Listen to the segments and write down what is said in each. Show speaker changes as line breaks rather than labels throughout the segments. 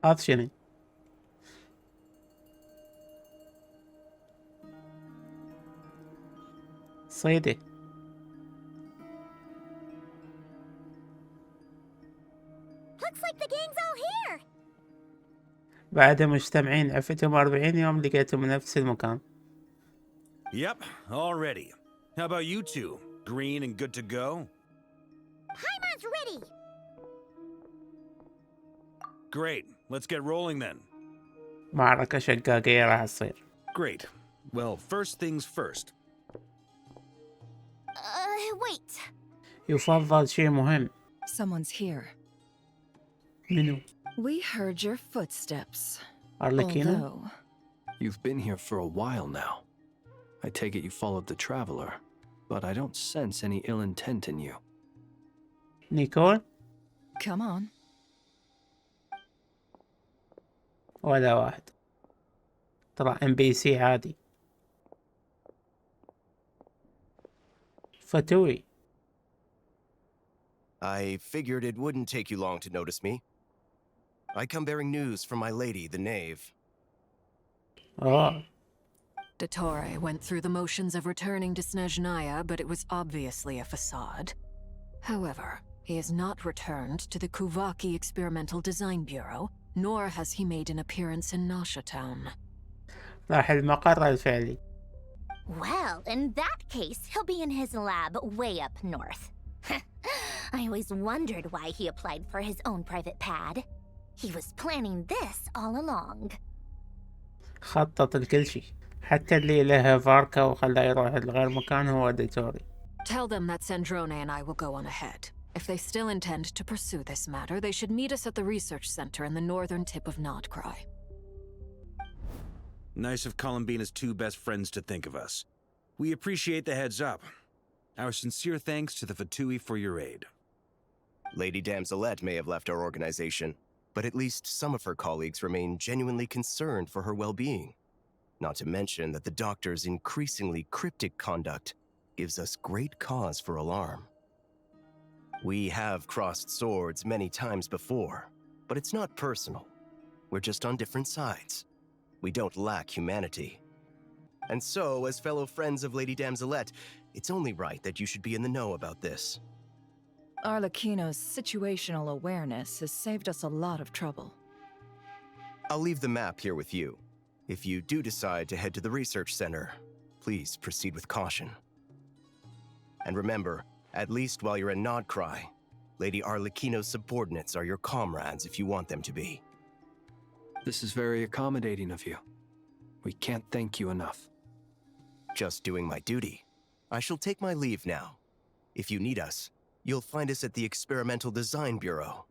أبشري. صيدي.
Looks like the gang's all here.
بعد مجتمعين عفتهم 40 يوم لقيتهم نفس المكان.
Yep, all ready. How about you two? Green and good to go?
Paimon's ready.
Great, let's get rolling then.
معركة شقاقية راح تصير.
Great. Well, first things first.
Wait.
يفضل شيء مهم.
Someone's here.
منو؟
We heard your footsteps.
أرلكينا؟
Although
You've been here for a while now. I take it you followed the traveler, but I don't sense any ill intent in you.
نيكول؟
come on.
ولا واحد. ترى NPC عادي. فتوي.
I figured it wouldn't take you long to notice me. I come bearing news from my lady, the knave.
أوه.
Dottore went through the motions of returning to Snezhnaya, but it was obviously a facade. However, he has not returned to the Kuvaki Experimental Design Bureau, nor has he made an appearance in Nasha Town.
راح المقر الفعلي.
Well, in that case, he'll be in his lab way up north. I always wondered why he applied for his own private pad. He was planning this all along.
خطط لكل شيء. حتى اللي له فاركة وخلاه يروح لغير مكان هو دوتوري.
Tell them that Sandrone and I will go on ahead. If they still intend to pursue this matter, they should meet us at the research center in the northern tip of Nodcry.
Nice of Columbina's two best friends to think of us. We appreciate the heads up. Our sincere thanks to the Fatui for your aid.
Lady Damselette may have left our organization, but at least some of her colleagues remain genuinely concerned for her well-being. Not to mention that the doctor's increasingly cryptic conduct gives us great cause for alarm. We have crossed swords many times before, but it's not personal. We're just on different sides. We don't lack humanity. And so, as fellow friends of Lady Damselette, it's only right that you should be in the know about this.
Arlecchino's situational awareness has saved us a lot of trouble.
I'll leave the map here with you. If you do decide to head to the research center, please proceed with caution. And remember, at least while you're in Nodcry, Lady Arlecchino's subordinates are your comrades if you want them to be.
This is very accommodating of you. We can't thank you enough.
Just doing my duty. I shall take my leave now. If you need us, you'll find us at the Experimental Design Bureau.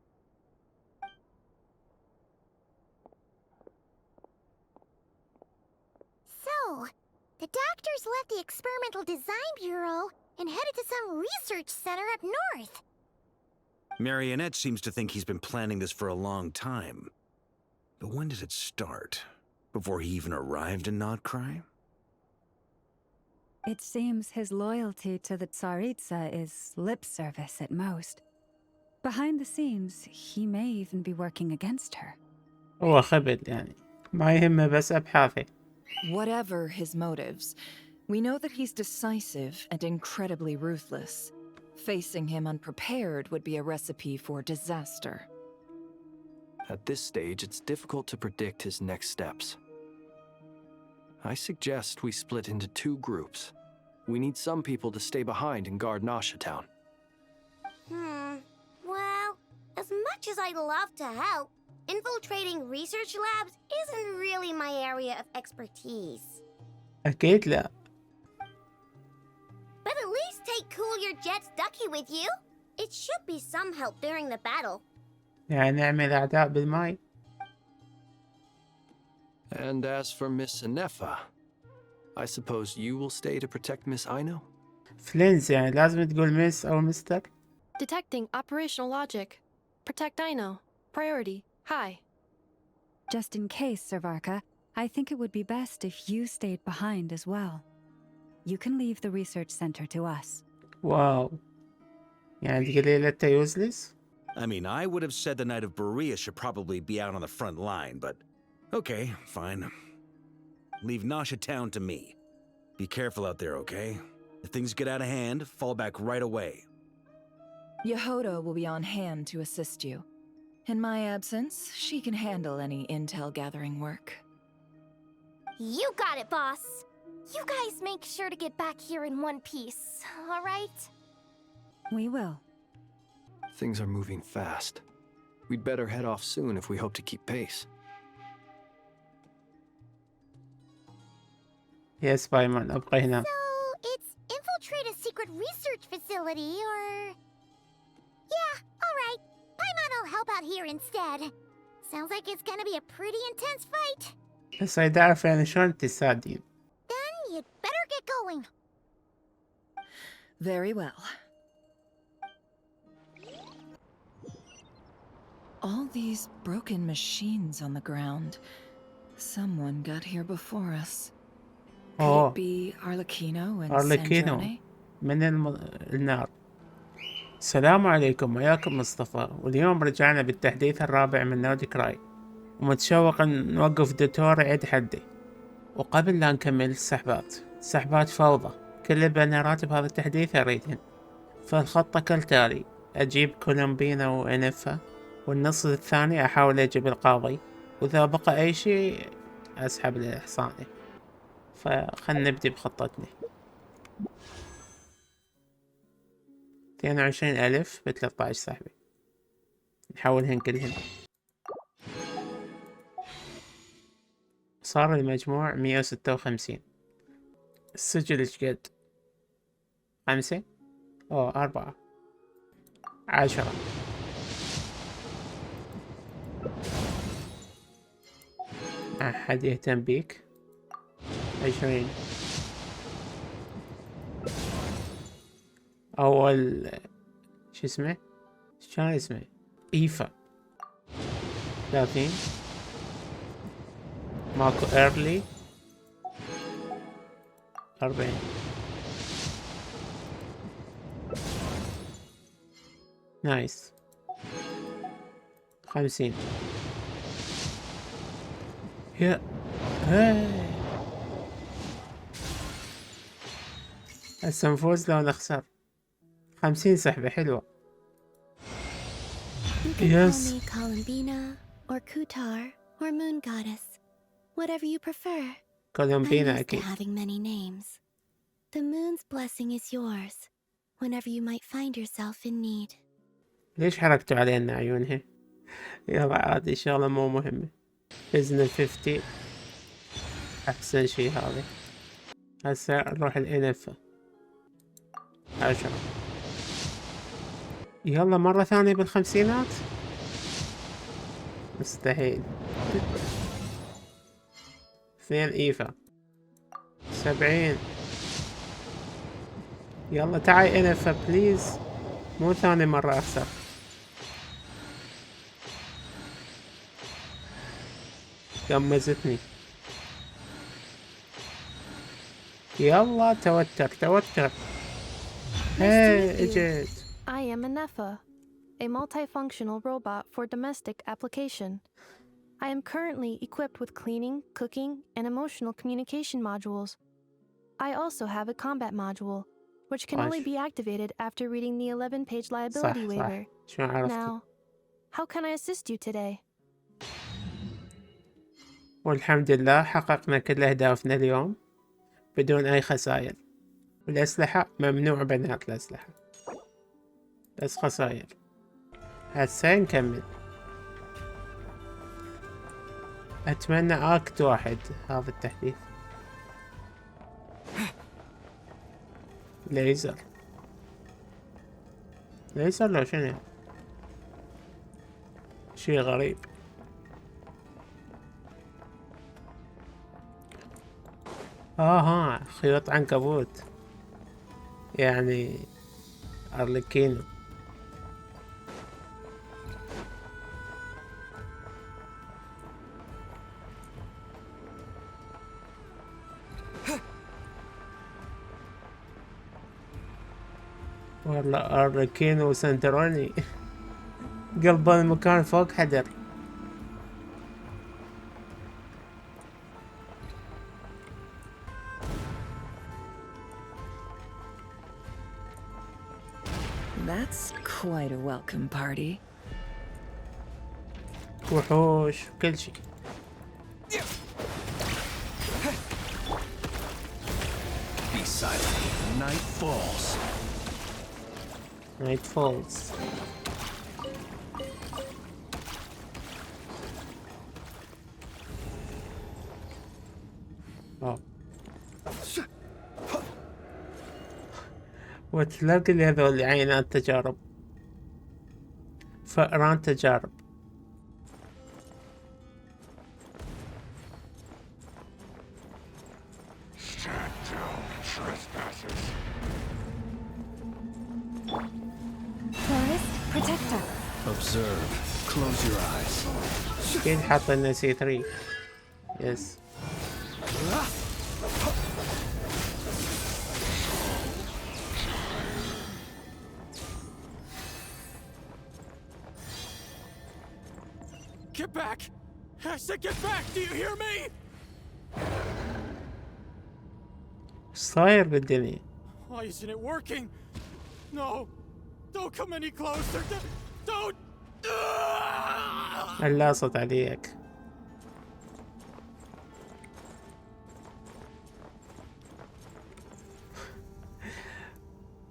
So, the doctors left the Experimental Design Bureau and headed to some research center up north.
Marionette seems to think he's been planning this for a long time. But when did it start? Before he even arrived in Nodcry?
It seems his loyalty to the Tsaritsa is lip service at most. Behind the scenes, he may even be working against her.
هو خبل يعني. ما يهمه بس أبحاثه.
Whatever his motives, we know that he's decisive and incredibly ruthless. Facing him unprepared would be a recipe for disaster.
At this stage, it's difficult to predict his next steps. I suggest we split into two groups. We need some people to stay behind and guard Nasha Town.
Well, as much as I'd love to help, infiltrating research labs isn't really my area of expertise.
أكيد لا.
But at least take Cool Your Jet's ducky with you. It should be some help during the battle.
يعني نعمل أعداء بالماي.
And as for Miss Inefa, I suppose you will stay to protect Miss Aino?
فلينز يعني لازم تقول مس أو مستر.
Detecting operational logic. Protect Aino. Priority. High.
Just in case, Servarka, I think it would be best if you stayed behind as well. You can leave the research center to us.
واو. يعني تقولي له أنت يوزلس؟
I mean, I would have said the Knight of Berea should probably be out on the front line, but okay, fine. Leave Nasha Town to me. Be careful out there, okay? If things get out of hand, fall back right away.
Yehoda will be on hand to assist you. In my absence, she can handle any intel gathering work.
You got it, boss. You guys make sure to get back here in one piece, all right?
We will.
Things are moving fast. We'd better head off soon if we hope to keep pace.
يس بايمن أبقى هنا.
So, it's infiltrate a secret research facility, or... Yeah, alright. Paimon will help out here instead. Sounds like it's gonna be a pretty intense fight.
بس أريد أعرف يعني شلون تساعدين.
Then you'd better get going.
Very well. All these broken machines on the ground. Someone got here before us. Could
Oh.
it be Arlecchino and
أرلكينو
Sandrone?
من النار. السلام عليكم، وياكم مصطفى، واليوم رجعنا بالتحديث الرابع من نودي كراي، ومتشوق ان نوقف دوتوري عند حدي. وقبل لا نكمل السحبات فوضى، كل البنرات بهذا التحديث اريدهن. فالخطة كالتالي: اجيب كولومبينا وانفا، والنص الثاني احاول اجيب القاضي، واذا بقى اي شيء اسحب الاحصاني. فخلنا نبدي بخطتنا. 22,000 ب13 سحبة، نحولهن كلهن. صار المجموع 156. السجل ايش قد؟ 5 أو 4 10. أحد يهتم بيك؟ 20. أول شو اسمه؟ شلون اسمه؟ إيفا 30. ماكو إيرلي 40. نايس 50. يا هاي هسه نفوز لو نخسر. 50 سحبة حلوة.
You can
Yes.
call me Columbina, or Kutar, or Moon Goddess. Whatever you prefer. I'm
كولومبينا
used to
أكيد.
having many names. The moon's blessing is yours, whenever you might find yourself in need.
ليش حركتوا علينا عيونها؟ يلا عادي، شغلة مو مهمة. فزنا 50. أحسن شي هذا. هسه نروح الإنفة 10. يلا مرة ثانية بالخمسينات. مستحيل. 2 إيفا 70. يلا تعي إنفة بليز، مو ثاني مرة أخسر. قمزتني. يلا توتر. هاي اجت.
I am Anefa, a multifunctional robot for domestic application. I am currently equipped with cleaning, cooking, and emotional communication modules. I also have a combat module, which can only
Nice.
be activated after reading the 11-page liability
صح
waiver.
شو عرفتي؟
Now, how can I assist you today?
والحمد لله حققنا كل أهدافنا اليوم بدون أي خسائر. والأسلحة ممنوع بنات الأسلحة، بس خسائر. هسه نكمل. أتمنى أكت 1 هذا التحديث. ليزر لو شنو؟ شي غريب. ها خيوط عنكبوت، يعني أرلكينو. والله أرلكينو وسنتروني. قلب المكان فوق حدر.
That's quite a welcome party.
وحوش كل شيء.
Be silent. Night falls.
Night falls. وتلاقي لي هذول عينات تجارب، فئران تجارب.
Forest protector.
Observe. Close your eyes.
أكيد حاطين C3. يس.
Get back! I said get back! Do you hear me?
ايش صاير بالدنيا؟
Why isn't it working? No! Don't come any closer! Don't!
اللاصت عليك.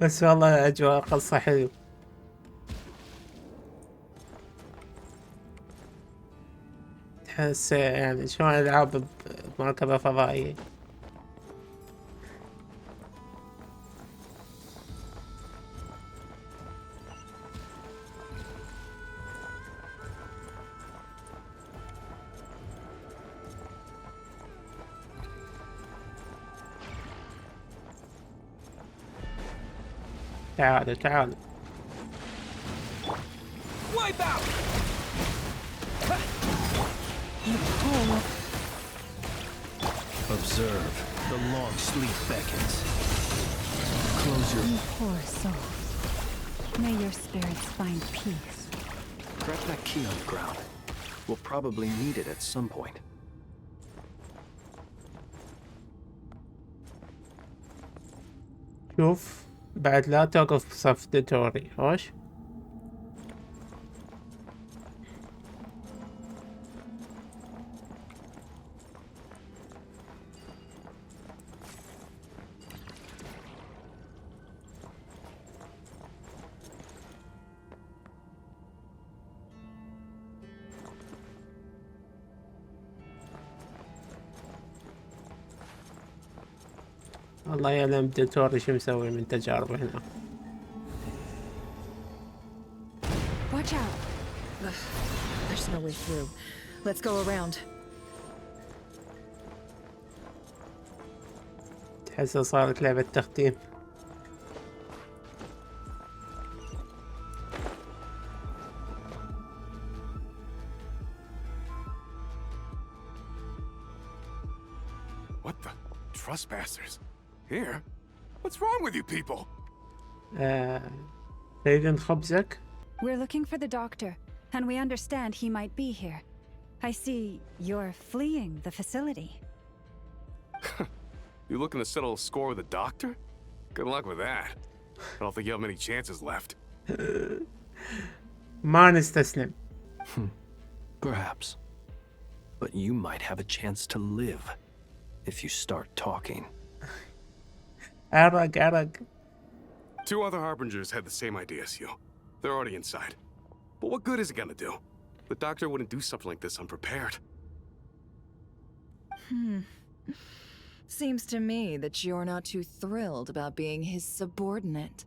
بس والله أجواء قصة حلو. تحس يعني شلون ألعاب بمركبة فضائية. تعالوا تعالوا.
Wipe out! Observe. The long sleep beckons. Close your...
Poor soul. May your spirits find peace.
Grab that key on the ground. We'll probably need it at some point.
شوف بعد لا توقف بصف دوتوري. هوش الله يعلم دوتوري شو مسوي من تجارب هنا.
Watch out. There's no way through. Let's go around.
تحسها صارت لعبة تختيم.
What the? Trespassers? Here? What's wrong with you people?
تريدين خبزك؟
We're looking for the doctor, and we understand he might be here. I see you're fleeing the facility.
You looking to settle a score with a doctor? Good luck with that. I don't think you have many chances left.
ما نستسلم.
Perhaps. But you might have a chance to live if you start talking.
عرق عرق.
Two other harbingers had the same idea as you. They're already inside. But what good is it gonna do? The doctor wouldn't do something like this unprepared.
Seems to me that you're not too thrilled about being his subordinate.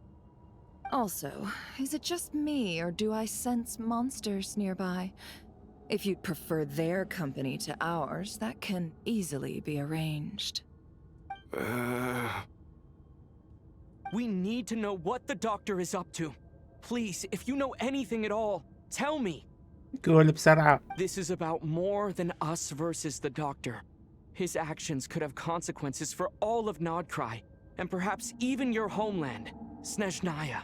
Also, is it just me, or do I sense monsters nearby? If you'd prefer their company to ours, that can easily be arranged.
We need to know what the doctor is up to. Please, if you know anything at all, tell me.
قول بسرعة.
This is about more than us versus the doctor. His actions could have consequences for all of Nodcry, and perhaps even your homeland, Snezhnaya.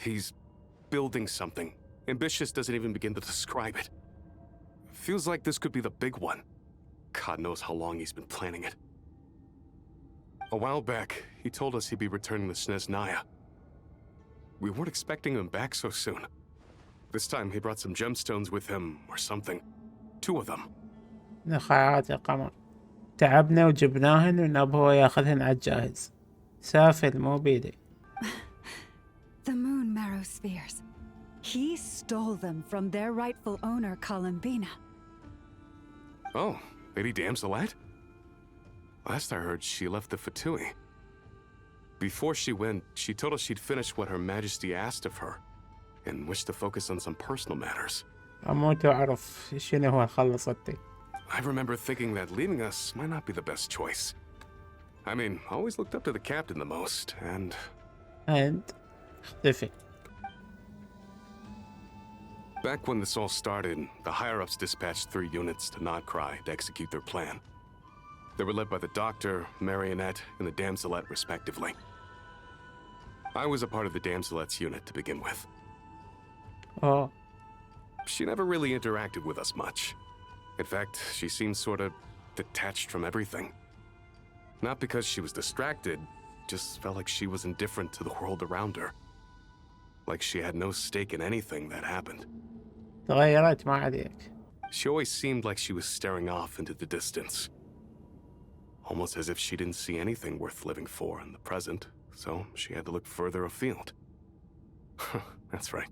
He's building something. Ambitious doesn't even begin to describe it. Feels like this could be the big one. God knows how long he's been planning it. A while back, he told us he'd be returning to Snezhnaya. We weren't expecting him back so soon. This time he brought some gemstones with him, or something. 2 of them.
نخاعات يا قمر، تعبنا وجبناهن ونبهو ياخذهن على الجاهز. سافل مو بيدي.
The moon marrow spheres. He stole them from their rightful owner, Columbina.
Oh, Lady Damselat? Last I heard, she left the Fatui. Before she went, she told us she'd finished what Her Majesty asked of her, and wished to focus on some personal matters.
أموت وأعرف شنو هو خلصتي.
I remember thinking that leaving us might not be the best choice. I mean, I always looked up to the captain the most, and...
اختفي.
Back when this all started, the higher-ups dispatched 3 units to Nodcry to execute their plan. They were led by the Doctor, Marionette, and the Damselet, respectively. I was a part of the Damselet's unit to begin with.
Oh.
She never really interacted with us much. In fact, she seemed sort of detached from everything. Not because she was distracted, just felt like she was indifferent to the world around her. Like she had no stake in anything that happened.
تغيرت ما عليك.
She always seemed like she was staring off into the distance. Almost as if she didn't see anything worth living for in the present, so she had to look further afield. That's right.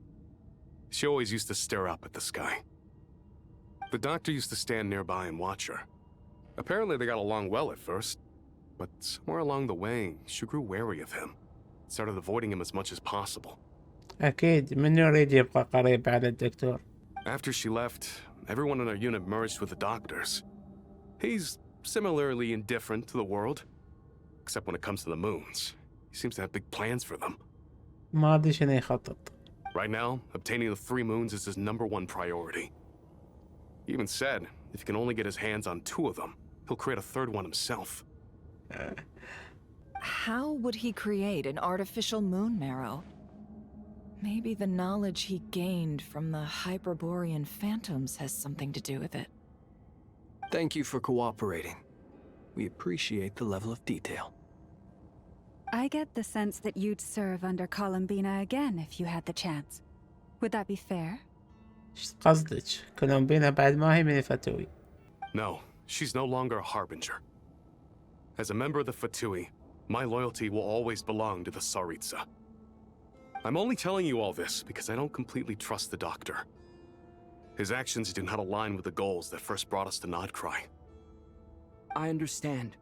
She always used to stare up at the sky. The Doctor used to stand nearby and watch her. Apparently they got along well at first, but somewhere along the way, she grew wary of him. Started avoiding him as much as possible.
أكيد من يريد يبقى قريب على الدكتور.
After she left, everyone in our unit merged with the Doctor's. He's similarly indifferent to the world, except when it comes to the moons. He seems to have big plans for them.
ما أدري شنو يخطط.
Right now, obtaining the 3 moons is his #1 priority. He even said, if he can only get his hands on 2 of them, he'll create a 3rd one himself.
How would he create an artificial moon marrow? Maybe the knowledge he gained from the Hyperborean phantoms has something to do with it.
Thank you for cooperating. We appreciate the level of detail.
I get the sense that you'd serve under Columbina again if you had the chance. Would that be fair?
إيش قصدك؟ كولومبينا بعد ما هي من الفتوي.
No, she's no longer a harbinger. As a member of the Fatui, my loyalty will always belong to the Tsaritsa. I'm only telling you all this because I don't completely trust the Doctor. His actions do not align with the goals that first brought us to Nodcry.
I understand.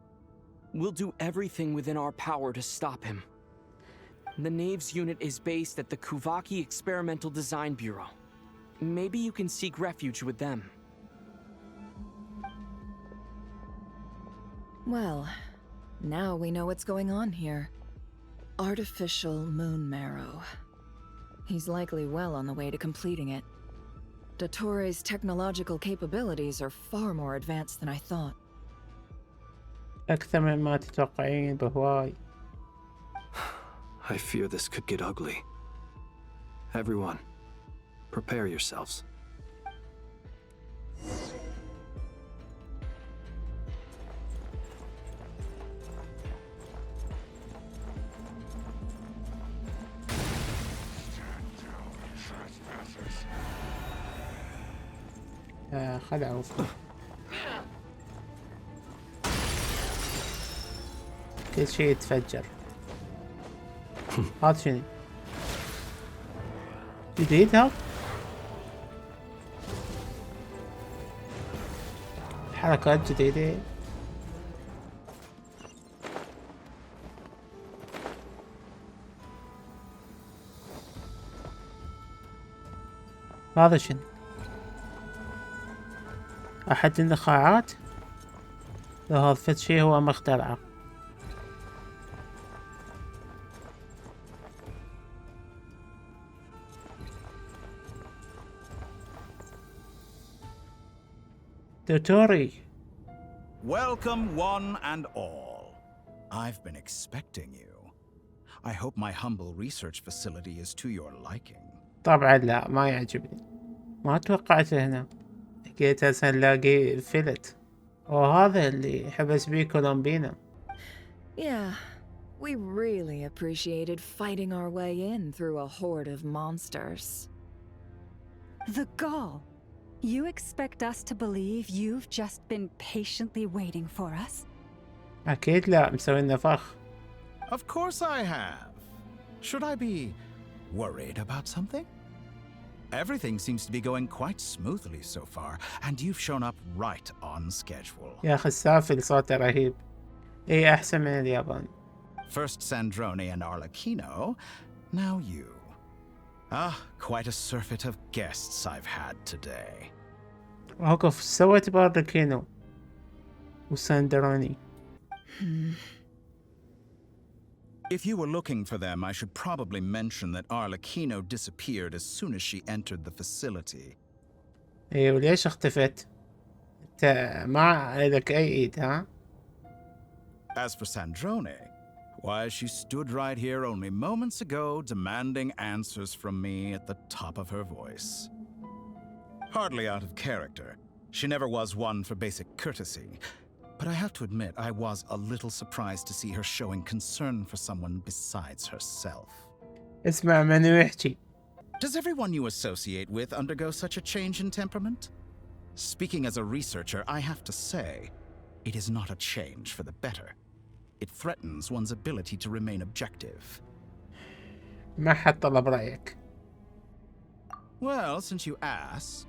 We'll do everything within our power to stop him. The Knaves unit is based at the Kuvaki Experimental Design Bureau. Maybe you can seek refuge with them.
Well, now we know what's going on here. Artificial moon marrow. He's likely well on the way to completing it. Dotore's technological capabilities are far more advanced than I thought.
أكثر مما تتوقعين بهواي.
I fear this could get ugly. Everyone, prepare yourselves.
خلعوا. كل شيء يتفجر. هذا شنو؟ جديد هذا؟ حركات جديدة. هذا شنو؟ أحد النخاعات؟ لا هذا فد شي هو مخترعه. دوتوري.
Welcome, one and all. I've been expecting you. I hope my humble research facility is to your liking.
طبعا لا، ما يعجبني. ما توقعته هنا. لقيت هسه نلاقي فلت. وهذا اللي حبس بيه كولومبينا.
Yeah, we really appreciated fighting our way in through a horde of monsters.
The gall! You expect us to believe you've just been patiently waiting for us?
أكيد لا، مسوي لنا فخ.
Of course I have. Should I be worried about something? Everything seems to be going quite smoothly so far, and you've shown up right on schedule.
يا أخي السافل صوته رهيب. إيه أحسن من اليابان.
First Sandrone and Arlecchino, now you. Ah, quite a surfeit of guests I've had today.
وقف سويت باردكينو وساندروني.
If you were looking for them, I should probably mention that Arlecchino disappeared as soon as she entered the facility.
إيه وليش اختفت؟ أنت ما لك أي إيد ها؟
As for Sandrone, why, she stood right here only moments ago demanding answers from me at the top of her voice. Hardly out of character. She never was one for basic courtesy. But I have to admit, I was a little surprised to see her showing concern for someone besides herself.
اسمع منو يحكي.
Does everyone you associate with undergo such a change in temperament? Speaking as a researcher, I have to say, it is not a change for the better. It threatens one's ability to remain objective.
ما حد طلب رأيك.
Well, since you ask...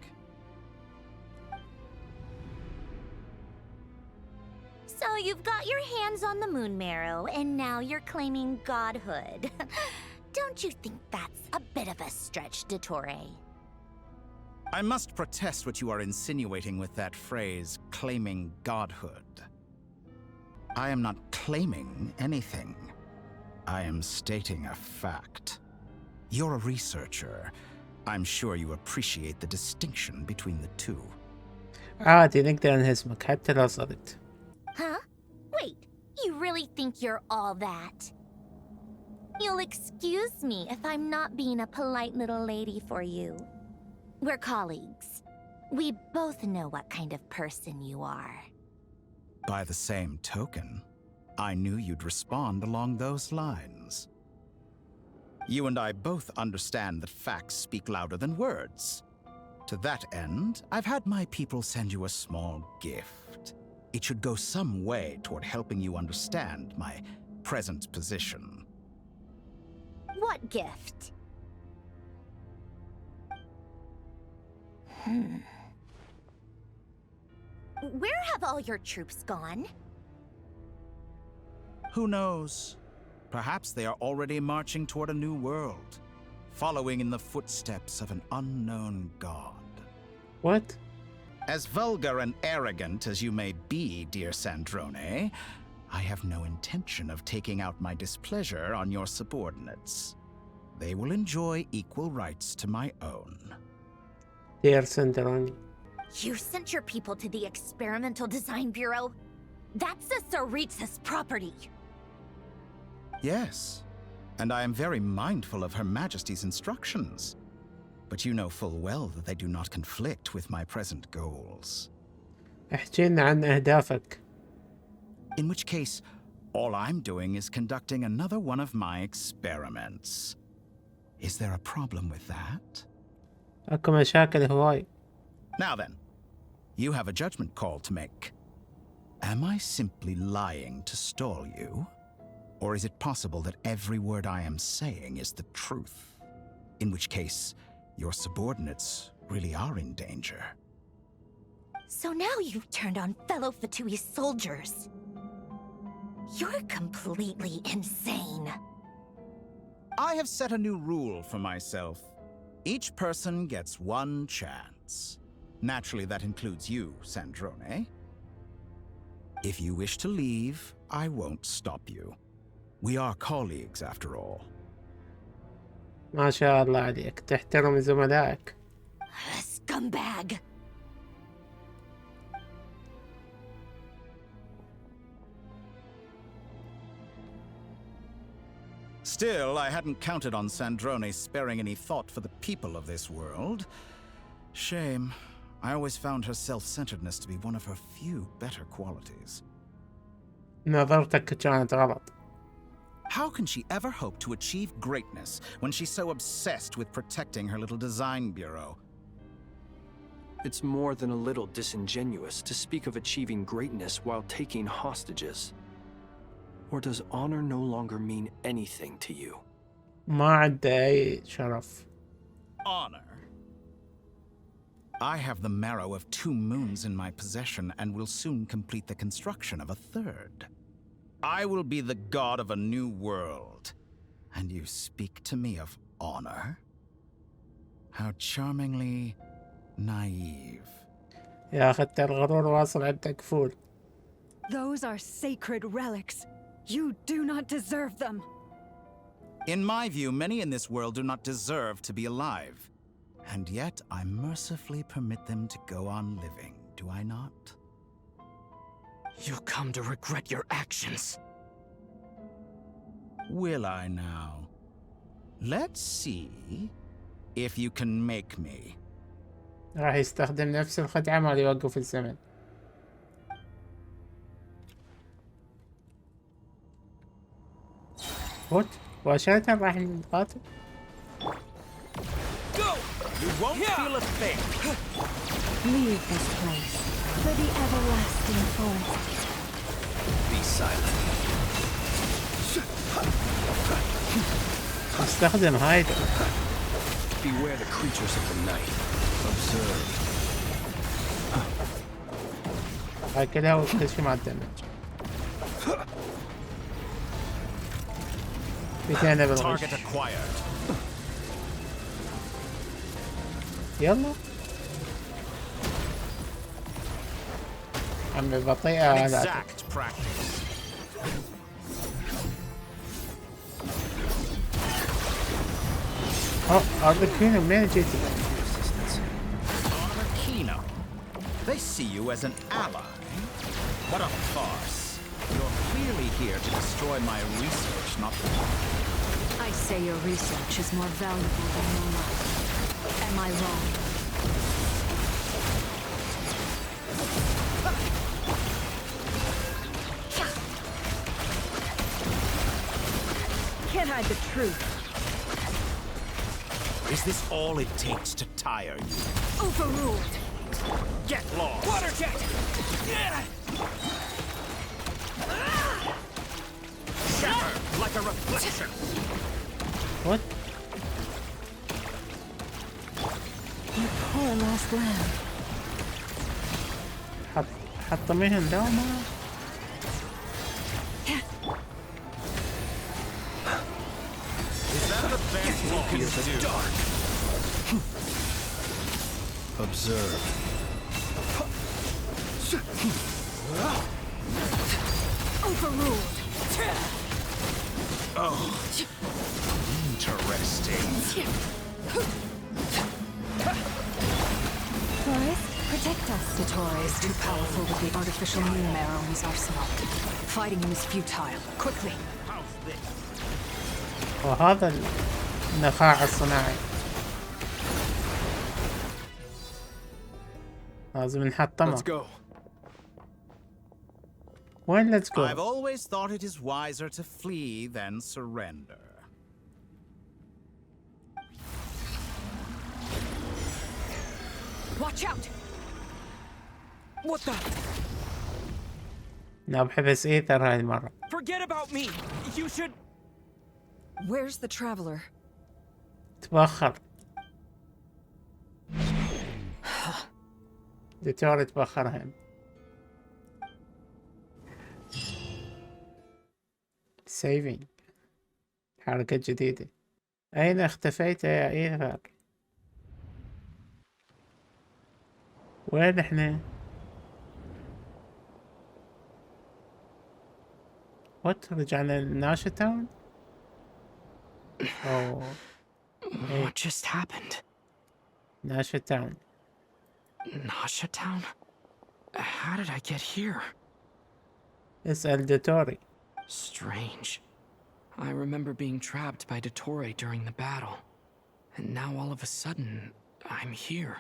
So you've got your hands on the moon marrow, and now you're claiming godhood. Don't you think that's a bit of a stretch, Dottore?
I must protest what you are insinuating with that phrase, claiming godhood. I am not claiming anything. I am stating a fact. You're a researcher. I'm sure you appreciate the distinction between the two.
عادي نقدر نهزمك حتى لو صدقت.
Huh? Wait, you really think you're all that? You'll excuse me if I'm not being a polite little lady for you. We're colleagues. We both know what kind of person you are.
By the same token, I knew you'd respond along those lines. You and I both understand that facts speak louder than words. To that end, I've had my people send you a small gift. It should go some way toward helping you understand my present position.
What gift? Where have all your troops gone?
Who knows? Perhaps they are already marching toward a new world, following in the footsteps of an unknown god.
What?
As vulgar and arrogant as you may be, dear Sandrone, I have no intention of taking out my displeasure on your subordinates. They will enjoy equal rights to my own.
Dear Sandrone.
You sent your people to the Experimental Design Bureau? That's the Tsaritsa's property.
Yes, and I am very mindful of Her Majesty's instructions. But you know full well that they do not conflict with my present goals.
احكي لنا عن أهدافك.
In which case, all I'm doing is conducting another one of my experiments. Is there a problem with that?
أكو مشاكل هواي.
Now then, you have a judgment call to make. Am I simply lying to stall you? Or is it possible that every word I am saying is the truth? In which case, your subordinates really are in danger.
So now you've turned on fellow Fatui soldiers. You're completely insane.
I have set a new rule for myself. Each person gets one chance. Naturally, that includes you, Sandrone. If you wish to leave, I won't stop you. We are colleagues, after all.
ما شاء الله عليك، تحترم زملائك.
Scumbag!
Still, I hadn't counted on Sandrone sparing any thought for the people of this world. Shame. I always found her self-centeredness to be one of her few better qualities.
نظرتك كانت غلط.
How can she ever hope to achieve greatness when she's so obsessed with protecting her little design bureau?
It's more than a little disingenuous to speak of achieving greatness while taking hostages. Or does honor no longer mean anything to you?
ما عنده أي شرف.
Honor. I have the marrow of 2 moons in my possession and will soon complete the construction of a 3rd. I will be the god of a new world. And you speak to me of honor? How charmingly naive.
يا أخي الغرور واصل عندك فول.
Those are sacred relics. You do not deserve them.
In my view, many in this world do not deserve to be alive. And yet, I mercifully permit them to go on living, do I not?
You'll come to regret your actions.
Will I now? Let's see if you can make me.
راح يستخدم نفس الخدعة مال يوقف الزمن. وات؟ مباشرة راح نقاتل؟
You won't feel a thing.
Leave this place for the everlasting forest.
Be silent.
استخدم هايدر.
Beware the creatures of the night. Observe.
هاي كلها وكل شي مع الدمج. بدينا بالغش.
Target acquired.
يلا. عمي بطيئة هذا.
Exact practice.
أرض كينو منين جيتي؟
Kino. They see you as an ally. What a farce. You're clearly here to destroy my research, not the
I say your research is more valuable than your life. Am I wrong?
Can't hide the truth.
Is this all it takes to tire you?
Overruled.
Get lost!
Water jet!
Shatter like a reflection!
What?
Your poor last lamb.
حطميهم دوما.
Is that the best you can do?
Dark. Observe.
Overruled.
Oh, interesting.
Forest, protect us.
Dottore is too powerful with the artificial moon marrow in his arsenal. Fighting him is futile. Quickly!
وهذا النخاع الصناعي. لازم نحطمه.
Let's go.
وين let's go؟
I've always thought it is wiser to flee than surrender.
Watch out! What the?
نبحث إيثر هاي المرة.
Forget about me! You should...
Where's the traveler?
تبخر. دوتوري تبخر هم. سيفينج. حركة جديدة. أين اختفيت يا إيثر؟ وين احنا؟ وات رجعنا لناشا تاون؟ أوه.
What just happened?
ناشا تاون.
Nasha Town? How did I get here?
اسأل دوتوري.
Strange. I remember being trapped by Dottore during the battle. And now all of a sudden, I'm here.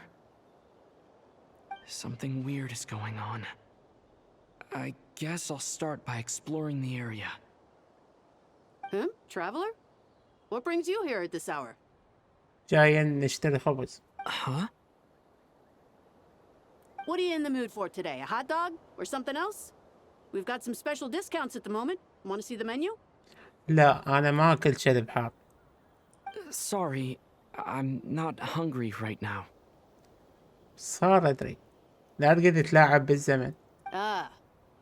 Something weird is going on. I guess I'll start by exploring the area.
Traveler? What brings you here at this hour?
جايين نشتري خبز.
Huh?
What are you in the mood for today? A hot dog? Or something else? We've got some special discounts at the moment. Want to see the menu?
لا أنا ما أكل شرب حار.
Sorry, I'm not hungry right now.
صار أدري. لا تقعد تتلاعب بالزمن.
Ah.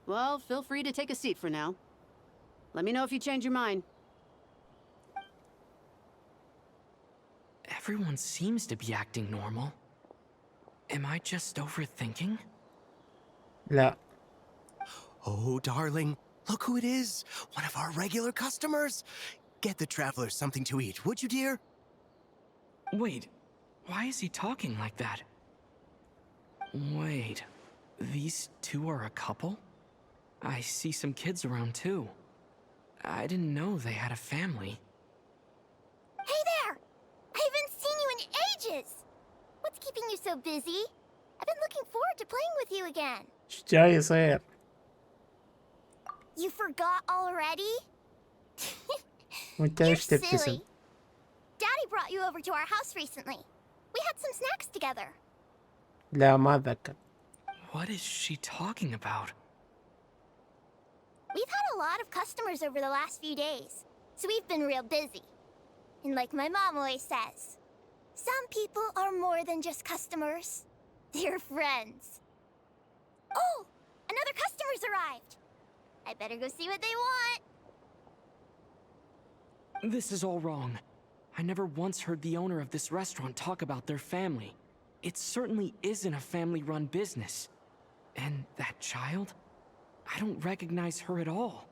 Well, feel free to take a seat for now. Let me know if you change your mind.
Everyone seems to be acting normal. Am I just overthinking?
لا.
Oh, darling, look who it is. One of our regular customers. Get the traveler something to eat, would you, dear?
Wait, why is he talking like that? Wait, these two are a couple? I see some kids around too. I didn't know they had a family.
Hey there! I haven't seen you in ages! What's keeping you so busy? I've been looking forward to playing with you again.
إيش جاي يصير؟
You forgot already?
وأنت
You're
إيش تبتسم؟
silly. Daddy brought you over to our house recently. We had some snacks together.
لا ما أتذكر.
What is she talking about?
We've had a lot of customers over the last few days, so we've been real busy. And like my mom always says, some people are more than just customers. They're friends. Oh, another customer's arrived. I better go see what they want.
This is all wrong. I never once heard the owner of this restaurant talk about their family. It certainly isn't a family-run business. And that child? I don't recognize her at all.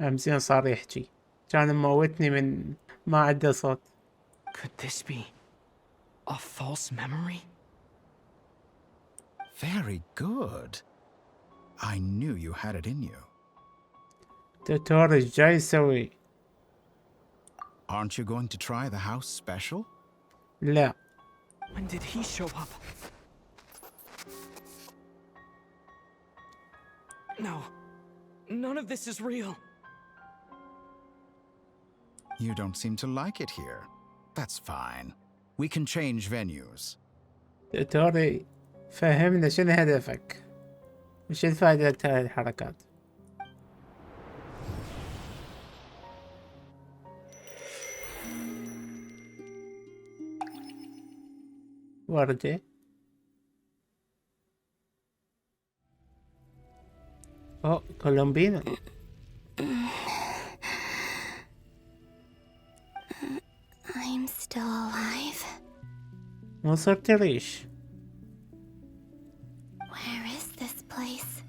أمزين صار يحكي. كان موتني من ما عنده صوت.
Could this be a false memory?
Very good. I knew you had it in you.
دوتوري إيش جاي يسوي؟
Aren't you going to try the house special?
لا.
When did he show up? No. None of this is real.
You don't seem to like it here. That's fine. We can change venues.
دوتوري فهمنا شنو هدفك؟ وش الفائدة هاي الحركات؟ وردة. أوه كولومبينا.
I'm still alive.
مو صرت ريش.
Where is this place?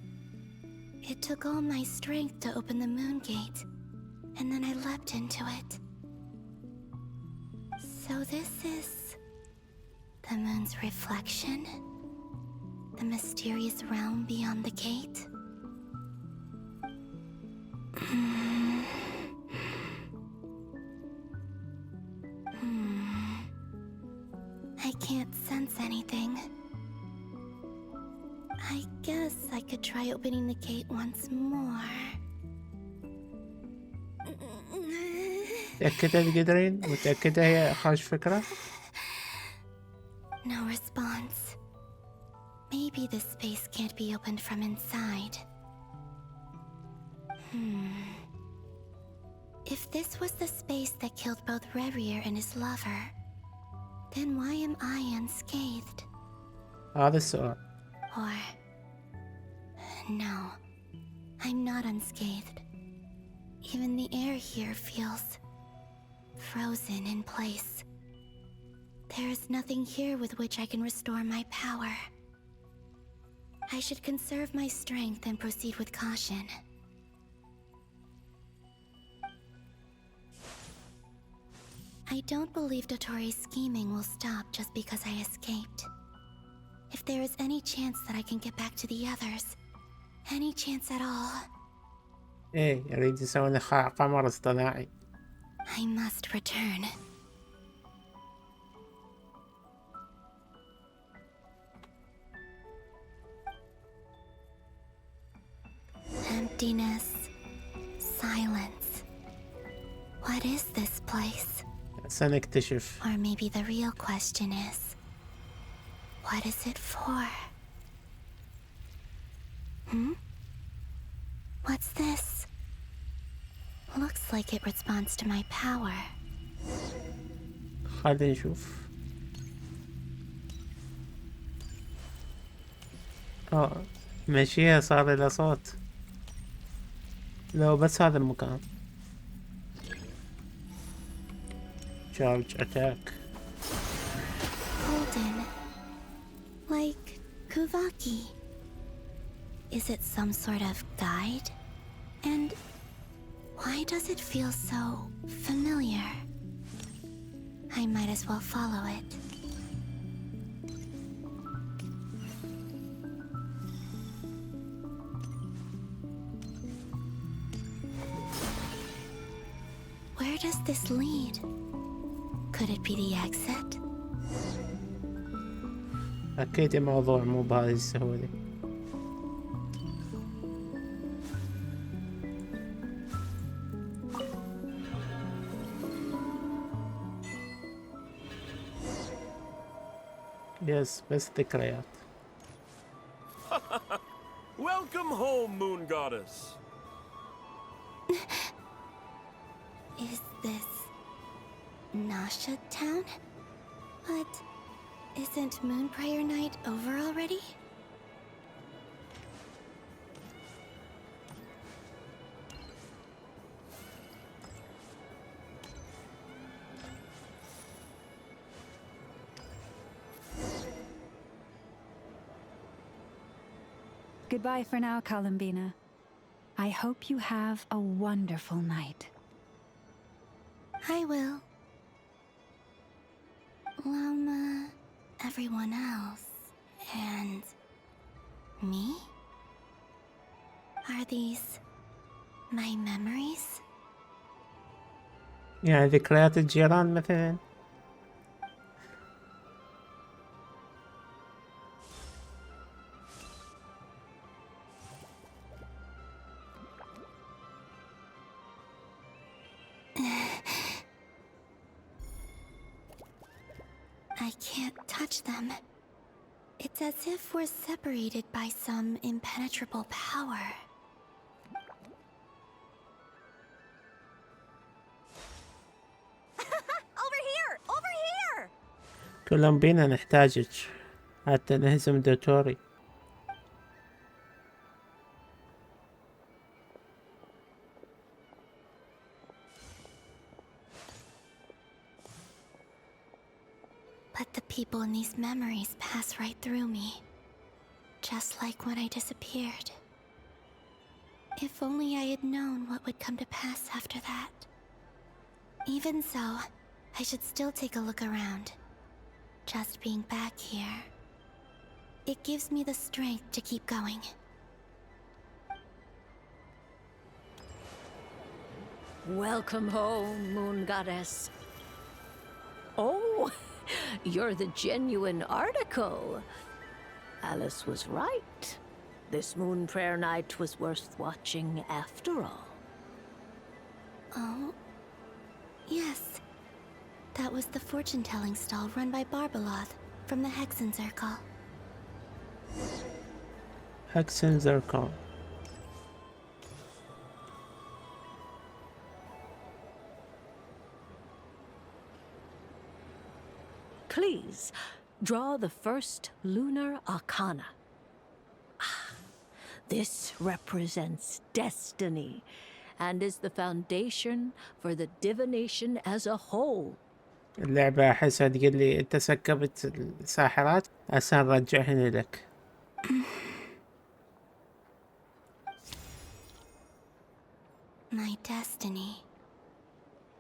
It took all my strength to open the moon gate, and then I leapt into it. So this is the moon's reflection? The mysterious realm beyond the gate? I can't sense anything. I guess I could try opening the gate once more.
متأكدة تقدرين؟ متأكدة هي خارج فكرة؟
No response. Maybe this space can't be opened from inside. If this was the space that killed both Revier and his lover, then why am I unscathed?
هذا السؤال.
Or... no, I'm not unscathed. Even the air here feels frozen in place. There is nothing here with which I can restore my power. I should conserve my strength and proceed with caution. I don't believe Dottori's scheming will stop just because I escaped. If there is any chance that I can get back to the others, any chance at all.
إيه يريد يسوي لقاء قمر اصطناعي.
I must return. Emptiness. Silence. What is this place?
سنكتشف.
Or maybe the real question is, what is it for? What's this? Looks like it responds to my power.
خلينا نشوف. ماشيها صار لها صوت. لو بس هذا المكان. Charge attack.
Golden. Like Kuvaki. Is it some sort of guide? And why does it feel so familiar? I might as well follow it. Where does this lead? Could it be the exit?
أكيد الموضوع مو بهذه السهولة. يس بس ذكريات.
Welcome home, Moon Goddess.
Is this Nasha Town? But isn't Moon Prayer Night over already?
Goodbye for now, Columbina. I hope you have a wonderful night.
I will. Lama, everyone else, and me? Are these my memories?
يعني ذكريات الجيران مثلا.
I can't touch them. It's as if we're separated by some impenetrable power.
Over here! Over here!
كولومبينا نحتاجك حتى نهزم دوتوري.
But the people in these memories pass right through me. Just like when I disappeared. If only I had known what would come to pass after that. Even so, I should still take a look around. Just being back here. It gives me the strength to keep going.
Welcome home, Moon Goddess. Oh, you're the genuine article. Alice was right. This Moon Prayer Night was worth watching after all.
Oh, yes. That was the fortune-telling stall run by Barbeloth from the Hexen Circle.
Hexen Circle.
Please, draw the first lunar arcana. This represents destiny and is the foundation for the divination as a whole.
اللعبة أحسها تقول لي أنت سكبت الساحرات عشان نرجعهن لك.
My destiny.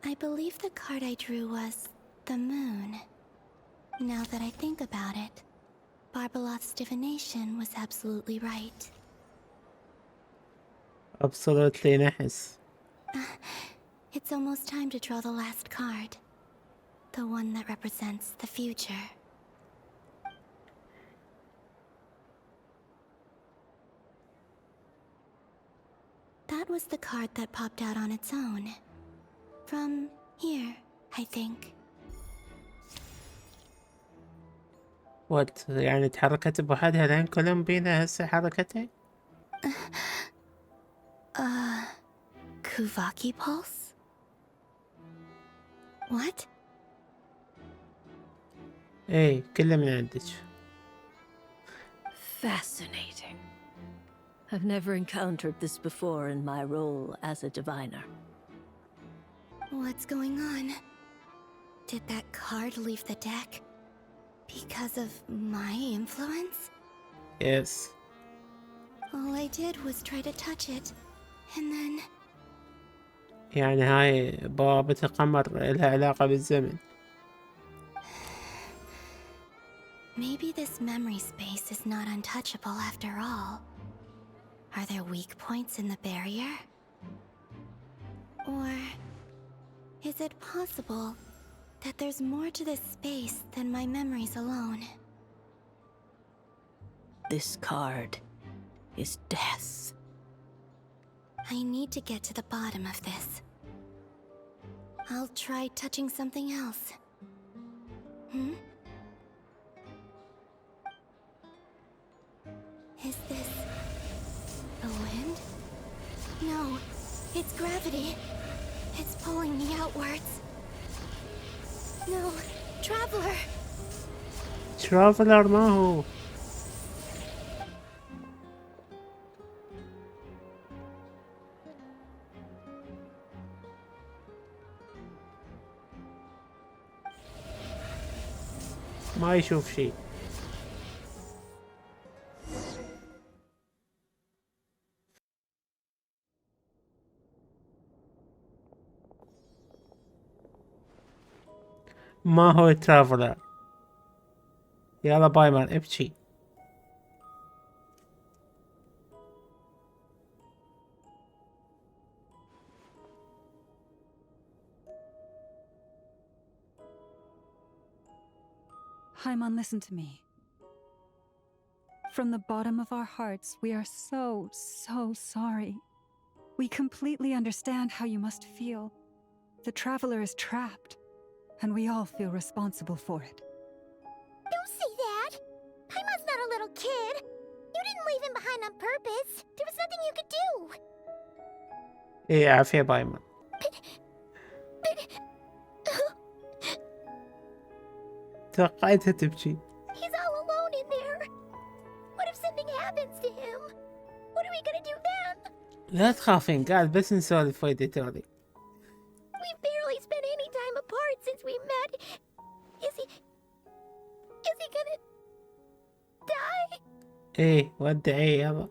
I believe the card I drew was the moon. Now that I think about it, Barbeloth's divination was absolutely right.
Absolutely نحس.
It's almost time to draw the last card. The one that represents the future. That was the card that popped out on its own. From here, I think.
وات يعني تحركت بوحدها لين كلهم بينا هسه حركتها؟
Kuvaki pulse? What?
ايه كله من عندك.
Fascinating. I've never encountered this before in my role as a diviner.
What's going on? Did that card leave the deck? Because of my influence?
Yes.
All I did was try to touch it, and then...
يعني هاي بوابة القمر لها علاقة بالزمن.
Maybe this memory space is not untouchable after all. Are there weak points in the barrier? Or is it possible that there's more to this space than my memories alone?
This card is death.
I need to get to the bottom of this. I'll try touching something else. Is this the wind? No, it's gravity. It's pulling me outwards. No, Traveler!
Traveler ما هو. ما يشوف شيء. ما هو ترافلر. يلا بايمر ابكي.
Hyman, listen to me. From the bottom of our hearts, we are so sorry. We completely understand how you must feel. The Traveler is trapped, and we all feel responsible for it.
Don't say that! Hyman's not a little kid! You didn't leave him behind on purpose! There was nothing you could do!
ايه عافية بايمر. توقعتها تبكي.
He's all alone in there! What if something happens to him? What are we gonna do then?
لا تخافين قاعد بس نسولف ويا دوتوري.
We've barely spent any time apart since we met. Is he gonna die?
ايه ودعيه يابا.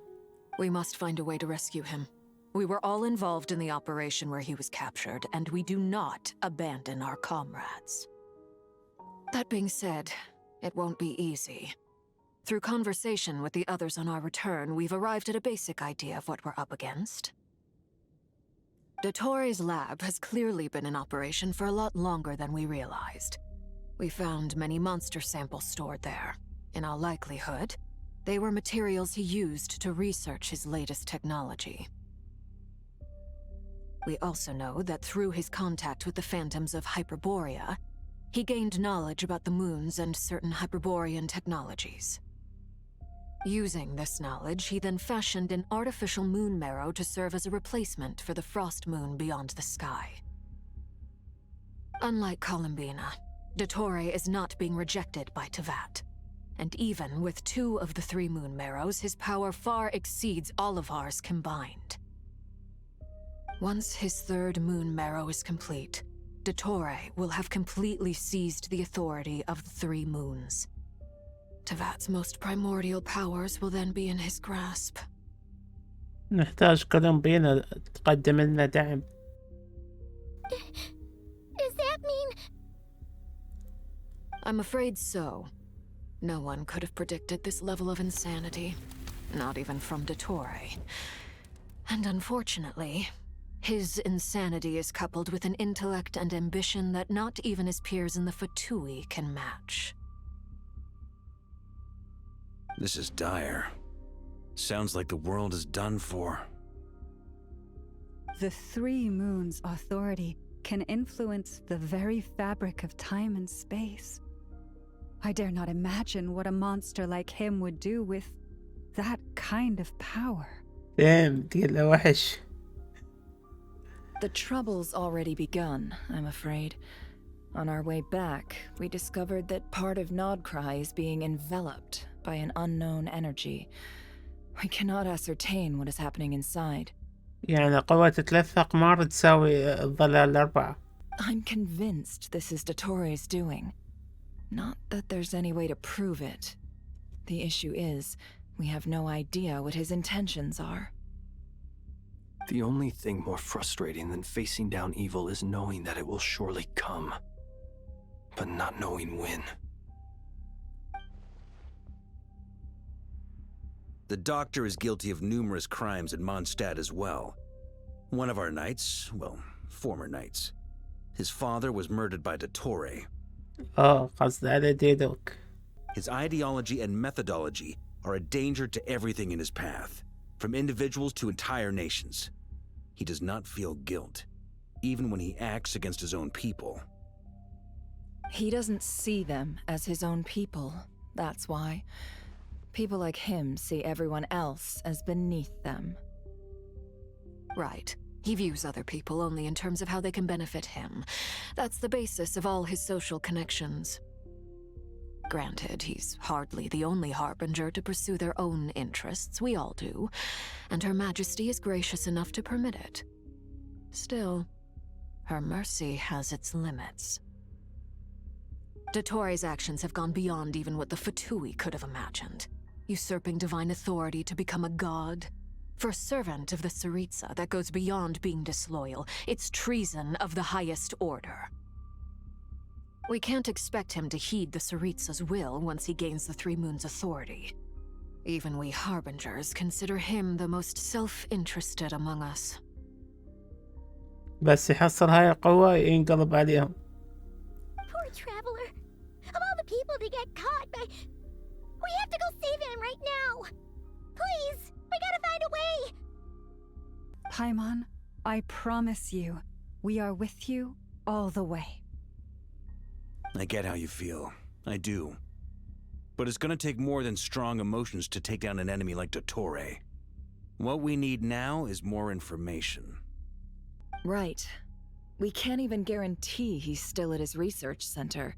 We must find a way to rescue him. We were all involved in the operation where he was captured, and we do not abandon our comrades. That being said, it won't be easy. Through conversation with the others on our return, we've arrived at a basic idea of what we're up against. Dotori's lab has clearly been in operation for a lot longer than we realized. We found many monster samples stored there. In all likelihood, they were materials he used to research his latest technology. We also know that through his contact with the phantoms of Hyperborea, he gained knowledge about the moons and certain Hyperborean technologies. Using this knowledge, he then fashioned an artificial moon marrow to serve as a replacement for the frost moon beyond the sky. Unlike Columbina, Dottore is not being rejected by Tevat. And even with 2 of the 3 moon marrows, his power far exceeds all of ours combined. Once his 3rd moon marrow is complete, Dottore will have completely seized the authority of the 3 moons. Tevat's most primordial powers will then be in his grasp.
نحتاج كولومبينا تقدم لنا دعم.
Does that mean...
I'm afraid so. No one could have predicted this level of insanity. Not even from Dottore. And unfortunately, His insanity is coupled with an intellect and ambition that not even his peers in the Fatui can match.
This is dire. Sounds like the world is done for.
The Three Moons Authority can influence the very fabric of time and space. I dare not imagine what a monster like him would do with that kind of power.
Damn, تقيل وحش.
The trouble's already begun, I'm afraid. On our way back, we discovered that part of Nodcry is being enveloped by an unknown energy. We cannot ascertain what is happening inside.
يعني قوة 3 أقمار تساوي الظلال 4.
I'm convinced this is Dotori's doing. Not that there's any way to prove it. The issue is, we have no idea what his intentions are.
The only thing more frustrating than facing down evil is knowing that it will surely come, but not knowing when.
The doctor is guilty of numerous crimes in Mondstadt as well. One of our knights, well, former knights. His father was murdered by Dottore.
قصد على ديدوك.
His ideology and methodology are a danger to everything in his path, from individuals to entire nations. He does not feel guilt, even when he acts against his own people.
He doesn't see them as his own people, that's why. People like him see everyone else as beneath them.
Right. He views other people only in terms of how they can benefit him. That's the basis of all his social connections. Granted, he's hardly the only harbinger to pursue their own interests. We all do. And Her Majesty is gracious enough to permit it. Still, her mercy has its limits. Dottore's actions have gone beyond even what the Fatui could have imagined. Usurping divine authority to become a god. For a servant of the Tsaritsa, that goes beyond being disloyal. It's treason of the highest order. We can't expect him to heed the Tsaritsa's will once he gains the Three Moons' authority. Even we Harbingers consider him the most self-interested among us.
بس يحصل هاي القوة ينقلب عليهم.
Poor traveler. Of all the people to get caught by... We have to go save him right now. Please, we gotta find a way.
Paimon, I promise you, we are with you all the way.
I get how you feel. I do. But it's gonna take more than strong emotions to take down an enemy like Dottore. What we need now is more information.
Right. We can't even guarantee he's still at his research center.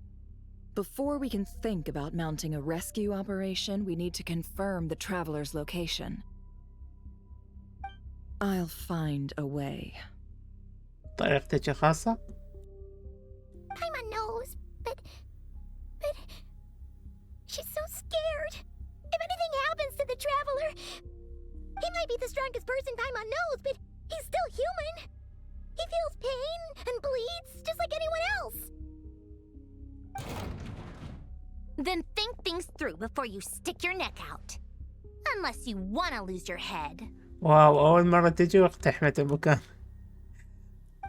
Before we can think about mounting a rescue operation, we need to confirm the traveler's location. I'll find a way.
طريقتك خاصة؟
Paimon knows, but she's so scared. If anything happens to the traveler, he might be the strongest person Paimon knows, but he's still human. He feels pain and bleeds just like anyone else. Then think things through before you stick your neck out. Unless you want to lose your head.
واو أول مرة تجي وقت أحمد المكان.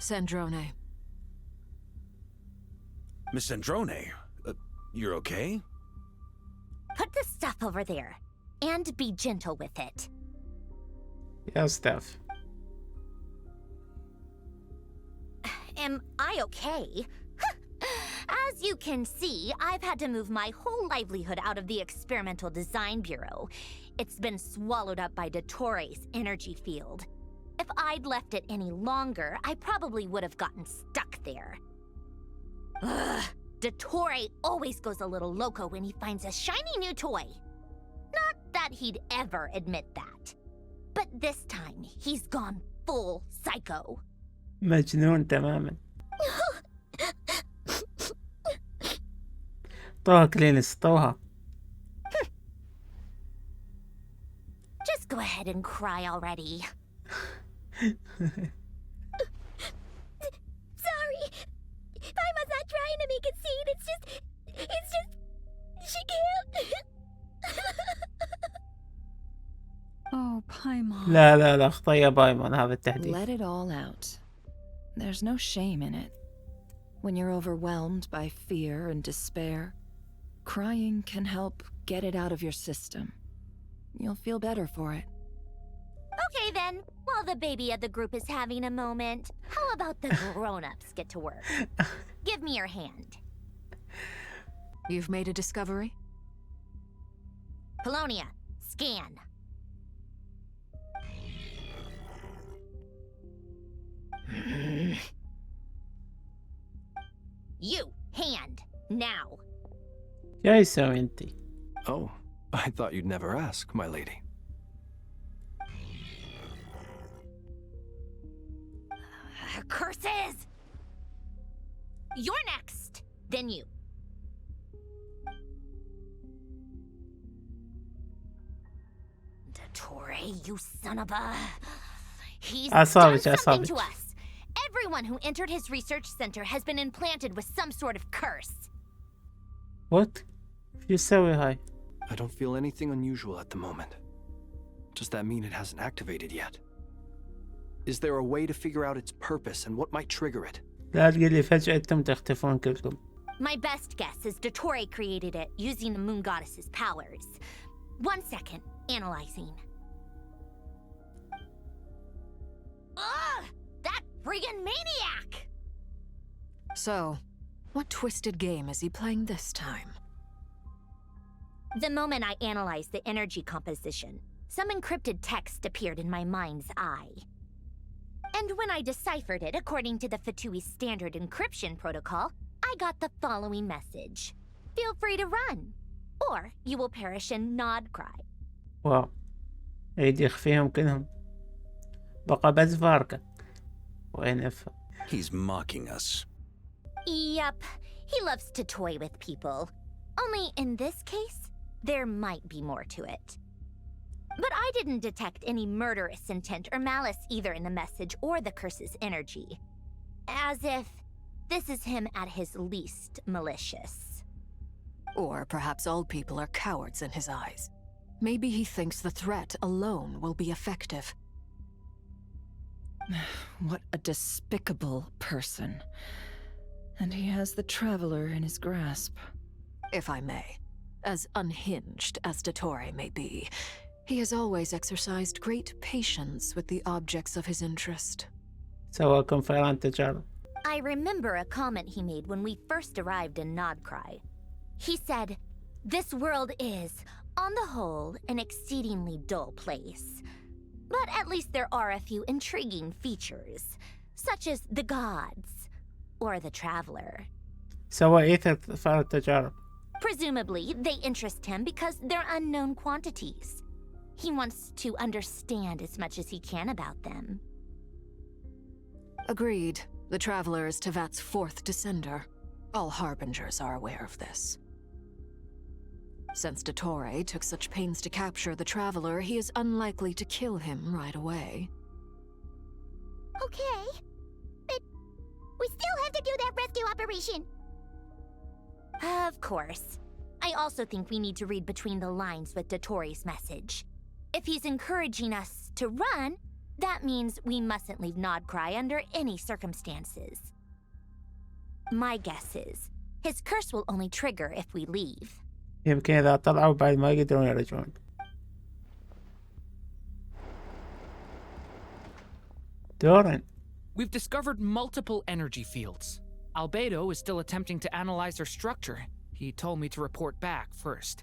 Sandrone.
Miss Sandrone, you're okay?
Put the stuff over there. And be gentle with it.
يا ستاف.
Am I okay? As you can see, I've had to move my whole livelihood out of the Experimental Design Bureau. It's been swallowed up by Dottore's energy field. If I'd left it any longer, I probably would have gotten stuck there. Ugh, Dottore always goes a little loco when he finds a shiny new toy. Not that he'd ever admit that. But this time, he's gone full psycho.
مجنون تماما. طوها كلينس طوها.
Just go ahead and cry already. Sorry. Paimon's not trying to make it scene. It's just, she can't.
Oh, Paimon.
لا خطية بايمون هذا التحديث.
Let it all out. There's no shame in it. When you're overwhelmed by fear and despair, crying can help get it out of your system. You'll feel better for it.
Okay then, while the baby of the group is having a moment, how about the grown-ups get to work? Give me your hand.
You've made a discovery?
Polonia, scan. You, hand, now.
يا يسوي انتي؟
Oh, I thought you'd never ask, my lady.
Curses! You're next, then you. Dottore, you son of a... He's done something to us. Everyone who entered his research center has been implanted with some sort of curse.
What? شو يسوي هاي؟
I don't feel anything unusual at the moment. Does that mean it hasn't activated yet? Is there a way to figure out its purpose and what might trigger it?
لا تقولي فجأة انتم تختفون كلكم.
My best guess is Dottore created it using the moon goddess's powers. 1 second, analyzing. Ugh! That friggin' maniac!
So, what twisted game is he playing this time?
The moment I analyzed the energy composition, some encrypted text appeared in my mind's eye. And when I deciphered it according to the Fatui standard encryption protocol, I got the following message. Feel free to run, or you will perish in nod cry.
واو. يريد يخفيهم كلهم. بقى بس فاركة. وين اف؟
He's mocking us.
Yep, he loves to toy with people. Only in this case, there might be more to it. But I didn't detect any murderous intent or malice either in the message or the curse's energy. As if this is him at his least malicious.
Or perhaps all people are cowards in his eyes. Maybe he thinks the threat alone will be effective.
What a despicable person. And he has the Traveler in his grasp.
If I may, as unhinged as Dottore may be, he has always exercised great patience with the objects of his interest.
سواكم فعلا تجارب.
I remember a comment he made when we first arrived in Nodcry. He said, "This world is, on the whole, an exceedingly dull place. But at least there are a few intriguing features, such as the gods, or the Traveler."
سوى إيثر فعل التجارب.
Presumably, they interest him because they're unknown quantities. He wants to understand as much as he can about them.
Agreed. The Traveler is Tevat's fourth descender. All Harbingers are aware of this. Since Dottore took such pains to capture the Traveler, he is unlikely to kill him right away.
Okay, but we still have to do that rescue operation.
Of course. I also think we need to read between the lines with Dottore's message. If he's encouraging us to run, that means we mustn't leave Nodcry under any circumstances. My guess is, his curse will only trigger if we leave.
يمكن إذا طلعوا بعد ما يقدرون يرجعون. دورن.
We've discovered multiple energy fields. Albedo is still attempting to analyze their structure. He told me to report back first.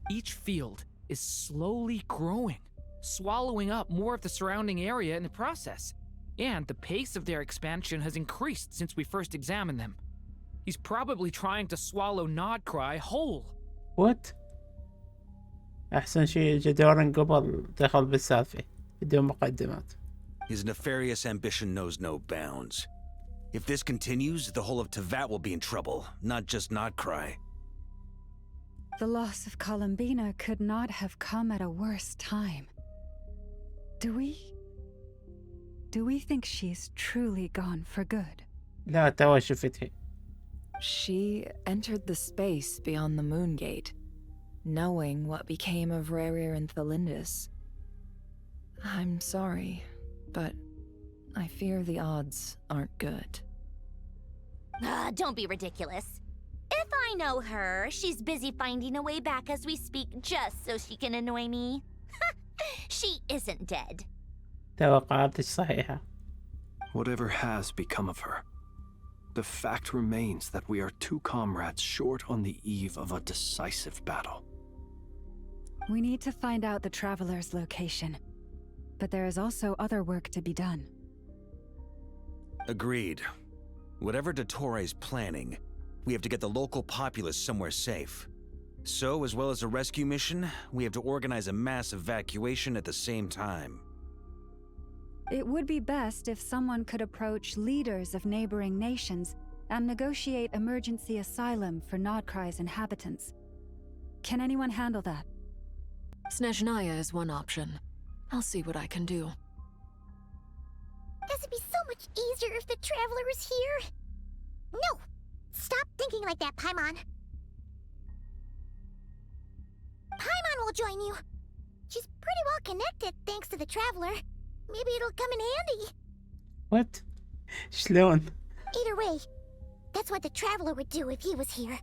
Each field is slowly growing, swallowing up more of the surrounding area in the process. And the pace of their expansion has increased since we first examined them. He's probably trying to swallow Nodcry whole.
What? أحسن شيء جدورن قبل دخل بالسالفة بدون مقدمات.
His nefarious ambition knows no bounds. If this continues, the whole of Tevat will be in trouble, not just Nodcry.
The loss of Columbina could not have come at a worse time. Do we think she's truly gone for good?
لا توا شفتها.
She entered the space beyond the Moon Gate, knowing what became of Rerir and Thalindus. I'm sorry, but I fear the odds aren't good.
Don't be ridiculous. If I know her, she's busy finding a way back as we speak just so she can annoy me. She isn't dead.
توقعاتك صحيحة.
Whatever has become of her, the fact remains that we are two comrades short on the eve of a decisive battle.
We need to find out the Traveler's location. But there is also other work to be done.
Agreed. Whatever Dotore's planning, we have to get the local populace somewhere safe. So, as well as a rescue mission, we have to organize a mass evacuation at the same time.
It would be best if someone could approach leaders of neighboring nations and negotiate emergency asylum for Nodkrai's inhabitants. Can anyone handle that?
Snezhnaya is one option. I'll see what I can do.
This would be so much easier if the Traveler was here. No! Stop thinking like that, Paimon. Paimon will join you. She's pretty well connected thanks to the Traveler. Maybe it'll come in handy.
What? شلون؟
Either way, that's what the Traveler would do if he was here.